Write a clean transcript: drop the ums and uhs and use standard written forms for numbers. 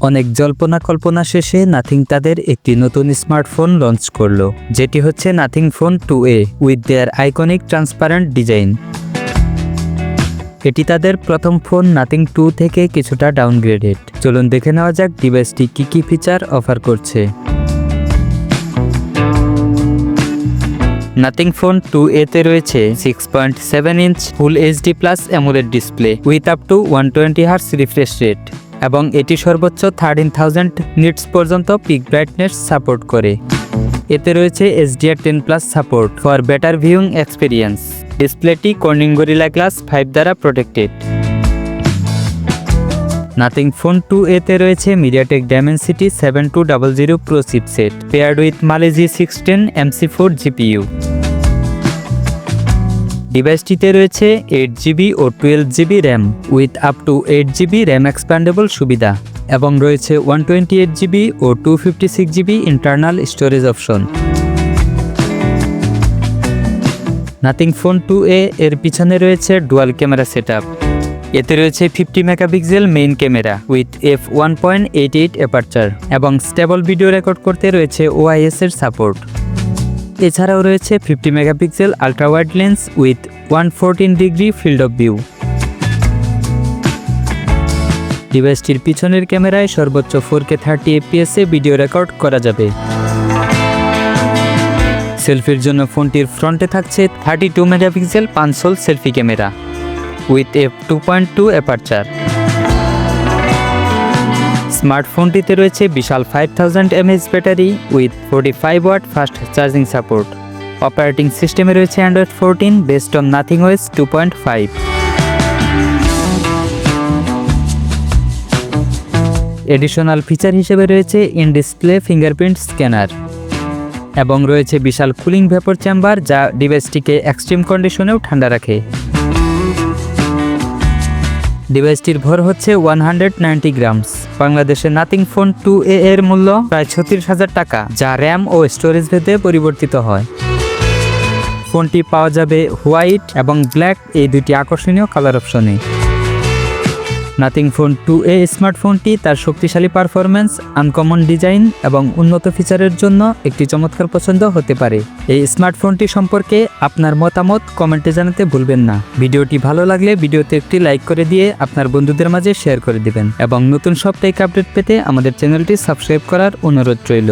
অনেক জল্পনা কল্পনা শেষে নাথিং তাদের একটি নতুন স্মার্টফোন লঞ্চ করলো, যেটি হচ্ছে nothing phone 2A with their iconic transparent design. এটি তাদের প্রথম ফোন নাথিং 2 থেকে কিছুটা ডাউনগ্রেডেড। চলুন দেখে নেওয়া যাক ডিভাইসটি কি ফিচার অফার করছে। নাথিং ফোন 2A তে রয়েছে 6.7 inch full HD plus AMOLED display with up two 120 hertz refresh rate এবং এটি সর্বোচ্চ 13,000 নিটস পর্যন্ত পিক ব্রাইটনেস সাপোর্ট করে। এতে রয়েছে HDR10+ support for better viewing experience. ডিসপ্লেটি কর্নিং গরিলা গ্লাস 5 দ্বারা প্রোটেক্টেড। নাথিং ফোন 2A তে রয়েছে MediaTek Dimensity 7200 Pro chipset paired with Mali G16 MC4 GPU। ডিভাইসটিতে রয়েছে 8GB ও 12GB RAM with up to 8GB RAM expandable সুবিধা এবং রয়েছে 128GB ও 256GB internal storage option. Nothing phone 2A এর পিছনে রয়েছে ডুয়াল ক্যামেরা সেটআপ। এতে রয়েছে 50 megapixel main camera with f1.88 aperture এবং স্টেবল ভিডিও রেকর্ড করতে রয়েছে OIS এর সাপোর্ট। এছাড়াও রয়েছে 50 megapixel ultra wide lens with 114 degree field of view. ডিভাইসটির পিছনের ক্যামেরায় সর্বোচ্চ 4K 30 fps এ ভিডিও রেকর্ড করা যাবে। সেলফির জন্য ফোনটির ফ্রন্টে থাকছে 32 মেগাপিক্সেল পাঁচশোল selfie camera with f2.2 aperture. স্মার্টফোনটিতে রয়েছে বিশাল 5000 mAh battery with 45 watt fast charging support. Operating সিস্টেমে রয়েছে Android 14 based on Nothing OS 2.5। Additional feature হিসেবে রয়েছে ইন ডিসপ্লে ফিঙ্গারপ্রিন্ট স্ক্যানার এবং রয়েছে বিশাল কুলিং ভেপর চেম্বার যা ডিভাইসটিকে এক্সট্রিম কন্ডিশনেও ঠান্ডা রাখে। ডিভাইসটির ভর হচ্ছে 190 গ্রামস। বাংলাদেশে নাথিং ফোন 2A এর মূল্য প্রায় 36,000 টাকা, যা র্যাম ও স্টোরেজ ভেদে পরিবর্তিত হয়। ফোনটি পাওয়া যাবে হোয়াইট এবং ব্ল্যাক এই দুটি আকর্ষণীয় কালার অপশনে। নাথিং ফোন 2A স্মার্টফোনটি তার শক্তিশালী পারফরম্যান্স, আনকমন ডিজাইন এবং উন্নত ফিচারের জন্য একটি চমৎকার পছন্দ হতে পারে। এই স্মার্টফোনটি সম্পর্কে আপনার মতামত কমেন্টে জানাতে ভুলবেন না। ভিডিওটি ভালো লাগলে ভিডিওতে একটি লাইক করে দিয়ে আপনার বন্ধুদের মাঝে শেয়ার করে দিবেন এবং নতুন সব টেক আপডেট পেতে আমাদের চ্যানেলটি সাবস্ক্রাইব করার অনুরোধ রইল।